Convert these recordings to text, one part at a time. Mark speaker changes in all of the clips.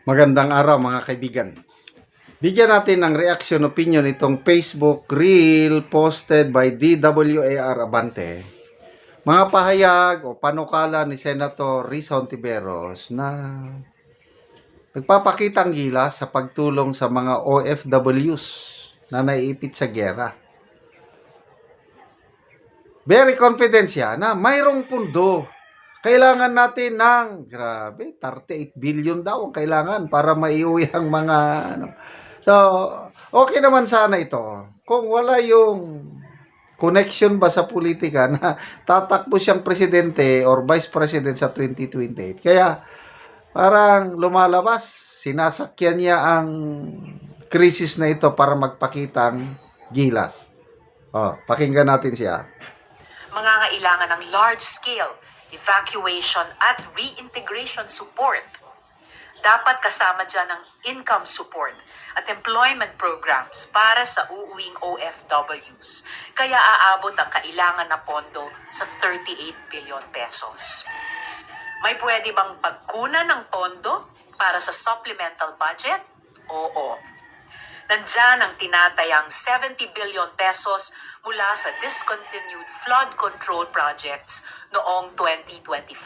Speaker 1: Magandang araw mga kaibigan. Bigyan natin ng reaction opinion itong Facebook reel posted by DWAR Abante. Mga pahayag o panukala ni Senator Risa Hontiveros na nagpapakitang gilas sa pagtulong sa mga OFWs na naiipit sa giyera. Very confident siya na mayroong pundo. Kailangan natin ng, 38 billion daw ang kailangan para maiuwi ang mga, So, okay naman sana ito. Kung wala yung connection ba sa politika na tatakbo siyang presidente or vice president sa 2028. Kaya, parang lumalabas, sinasakyan niya ang krisis na ito para magpakitang gilas. Pakinggan natin siya.
Speaker 2: Mangangailangan ng large-scale evacuation at reintegration support. Dapat kasama dyan ang income support at employment programs para sa uuwing OFWs. Kaya aabot ang kailangan na pondo sa 38 billion pesos. May pwede bang pagkunan ng pondo para sa supplemental budget? Oo. Nandyan ang tinatayang 70 billion pesos mula sa discontinued flood control projects noong 2025.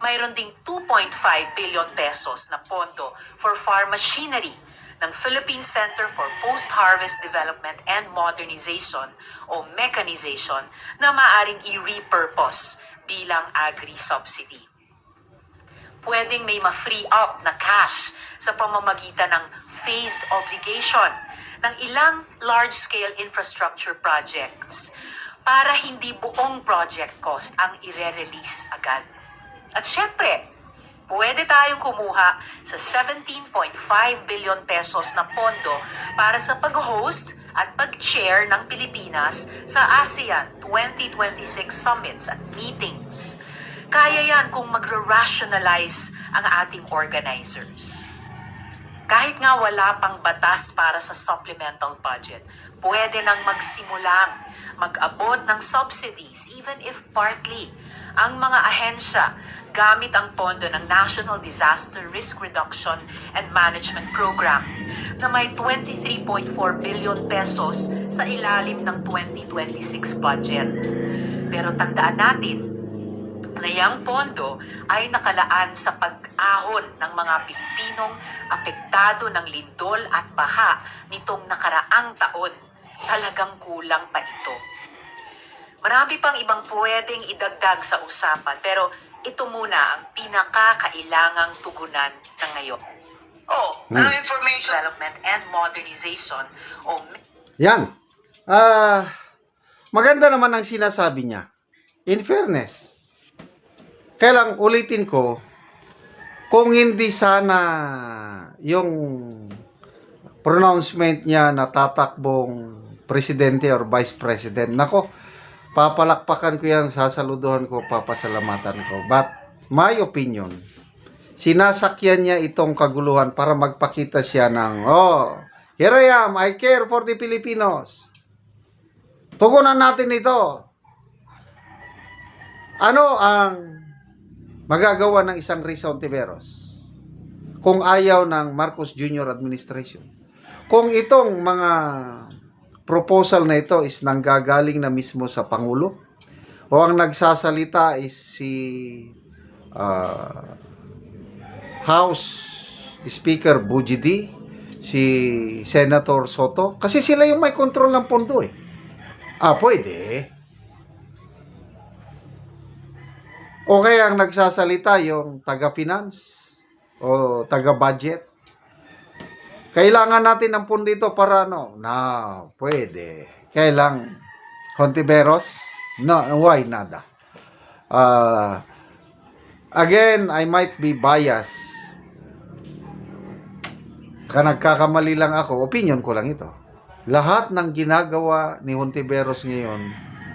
Speaker 2: Mayroon ding 2.5 billion pesos na pondo for farm machinery ng Philippine Center for Post-Harvest Development and Modernization o Mechanization na maaring i-repurpose bilang agri-subsidy. Pwedeng may ma-free up na cash sa pamamagitan ng phased obligation ng ilang large-scale infrastructure projects para hindi buong project cost ang ire-release agad. At syempre, pwede tayong kumuha sa 17.5 billion pesos na pondo para sa pag-host at pag-chair ng Pilipinas sa ASEAN 2026 summits at meetings. Kaya yan kung magre-rationalize ang ating organizers. Kahit nga wala pang batas para sa supplemental budget, pwede nang magsimulang mag-abot ng subsidies, even if partly, ang mga ahensya gamit ang pondo ng National Disaster Risk Reduction and Management Program na may 23.4 billion pesos sa ilalim ng 2026 budget. Pero tandaan natin, na yang pondo ay nakalaan sa pag-ahon ng mga Pilipinong apektado ng lindol at baha nitong nakaraang taon. Talagang kulang pa ito. Marami pang ibang pwedeng idagdag sa usapan, pero ito muna ang pinakakailangang tugunan ng ngayon. Ano information? Development and Modernization o...
Speaker 1: Yan. Maganda naman ang sinasabi niya. In fairness, kailang ulitin ko, kung hindi sana yung pronouncement niya na tatakbong presidente or vice president, nako, papalakpakan ko yan, sasaluduhan ko, papasalamatan ko. But, my opinion, sinasakyan niya itong kaguluhan para magpakita siya ng, here I am, I care for the Filipinos. Tugunan natin ito. Ano ang magagawa ng isang Risa Hontiveros kung ayaw ng Marcos Jr. administration? Kung itong mga proposal na ito is nanggagaling na mismo sa Pangulo o ang nagsasalita is si House Speaker Bujidi, si Senator Soto, kasi sila yung may control ng pondo eh. Pwede. O kaya ang nagsasalita yung taga-finance o taga-budget. Kailangan natin ng pondo ito para pwede. Kailang Hontiveros? No, why nada? Again, I might be biased. Nagkakamali lang ako, opinion ko lang ito. Lahat ng ginagawa ni Hontiveros ngayon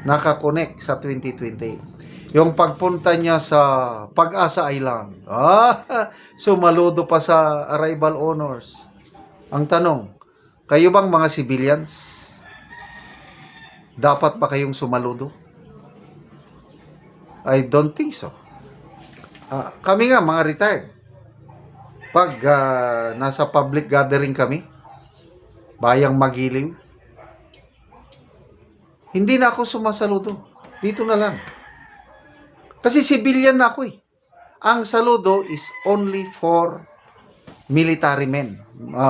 Speaker 1: nakakonect sa 2028. Yung pagpunta niya sa Pag-asa Island, sumaludo pa sa arrival honors. Ang tanong, kayo bang mga civilians? Dapat ba kayong sumaludo? I don't think so. Kami nga, mga retired. pag nasa public gathering kami, bayang Magiliw, hindi na ako sumasaludo. Dito na lang. Kasi civilian na ako eh. Ang saludo is only for military men.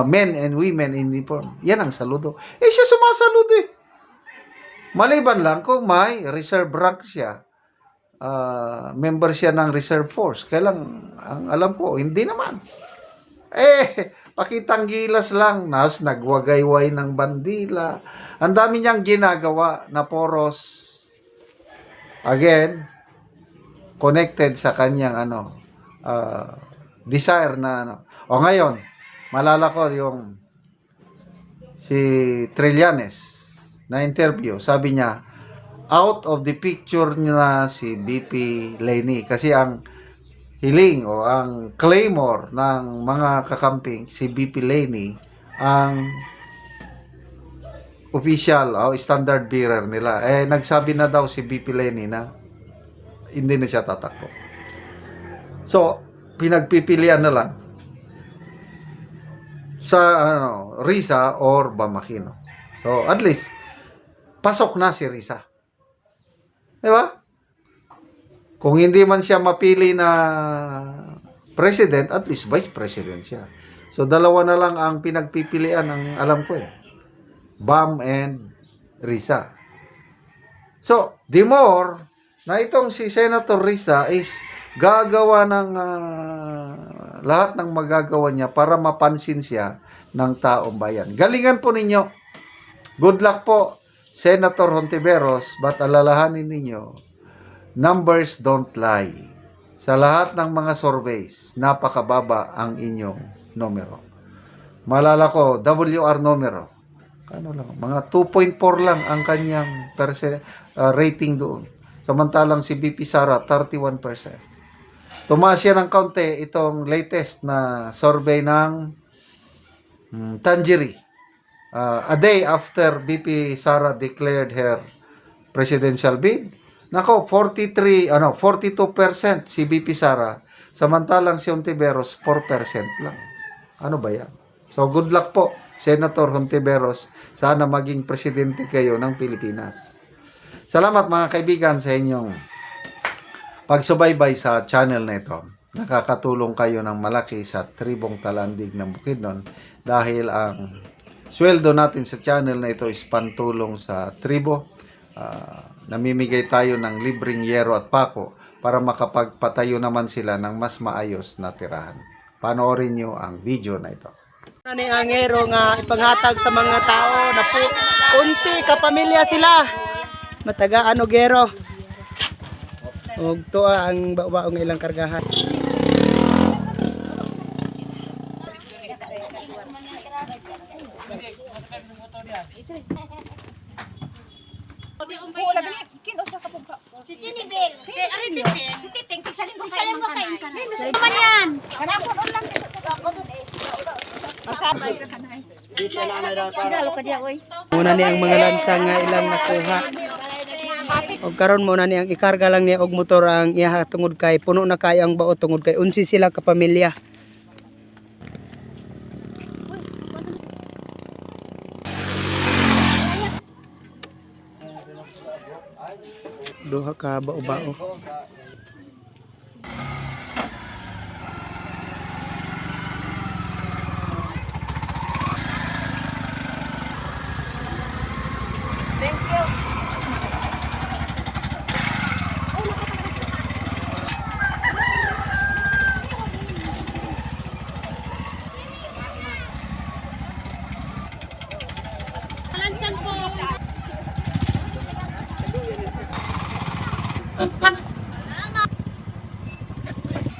Speaker 1: Men and women in uniform. Yan ang saludo. Eh siya sumasaludo eh. Maliban lang kung may reserve rank siya. Member siya ng reserve force. Kaya lang, ang alam ko, hindi naman. Pakitang gilas lang. Nagwagayway ng bandila. Ang dami niyang ginagawa na poros. Again, connected sa kanyang desire na O ngayon, malala ko yung si Trillanes na interview. Sabi niya, out of the picture na si BP Leni. Kasi ang hiling o ang claimor ng mga kakamping, si BP Leni, ang official o standard bearer nila. Nagsabi na daw si BP Leni na hindi na siya tatakbo. So, pinagpipilian na lang sa Risa or Bamakino. So, at least, pasok na si Risa. Di ba? Kung hindi man siya mapili na president, at least vice president siya. So, dalawa na lang ang pinagpipilian ng alam ko eh. Bam and Risa. So, the more na itong si Senator Risa is gagawa ng lahat ng magagawa niya para mapansin siya ng taong bayan. Galingan po ninyo. Good luck po, Senator Hontiveros, but alalahanin ninyo, numbers don't lie. Sa lahat ng mga surveys, napakababa ang inyong numero. Malala ko, WR numero. Mga 2.4 lang ang kanyang rating doon. Samantalang si BP Sara, 31%. Tumaas yan ng kaunti itong latest na survey ng Tangerie. A day after BP Sara declared her presidential bid. Nako, 42% si BP Sara. Samantalang si Hontiveros, 4% lang. Ano ba yan? So, good luck po, Senator Hontiveros. Sana maging presidente kayo ng Pilipinas. Salamat mga kaibigan sa inyong pagsubaybay sa channel na ito. Nakakatulong kayo ng malaki sa tribong Talandig ng Bukidnon dahil ang sweldo natin sa channel na ito is pantulong sa tribo. Namimigay tayo ng libreng yero at pako para makapagpatayo naman sila ng mas maayos na tirahan. Panoorin nyo ang video na ito.
Speaker 3: Ani ang yero nga ipanghatag sa mga tao na po 11 kapamilya sila. Matagaan og yero. Og tuwa ang baong ilang kargahan.
Speaker 4: Si Chinibel, si Aritipin, si Titing, tigsalin mo kain ka na. Naman yan! Kanapon ulang dito.
Speaker 3: Muna ni ang mga lansa nga ilang nakuha. Og karon mo na ni ang ikarga lang niya og motor ang iya tungod kay puno na kay ang bao tungod kay 11 sila ka pamilya. Duha ka bao-bao.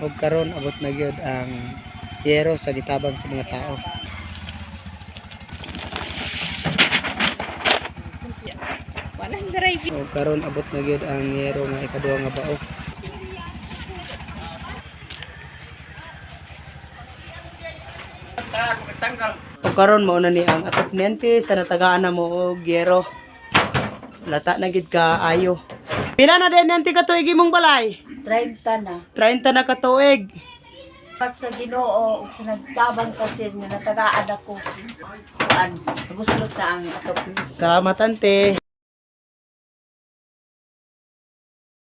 Speaker 3: Og karon abot na gyud ang yero sa gitabang sa mga tao. Og karon abot na gyud ang yero nga ikaduha nga bao. Og karon mao na ni ang atupnente sa natagaan na mo og yero. Lata na gid ka ayo. Pila na din nanti ka tuig imong balay?
Speaker 4: 30 na.
Speaker 3: 30 na katuig.
Speaker 5: Pat sa Ginoo ug sa nagtabang sa sin nga natagaan ako. Gusto na ang atok.
Speaker 3: Salamat, ante.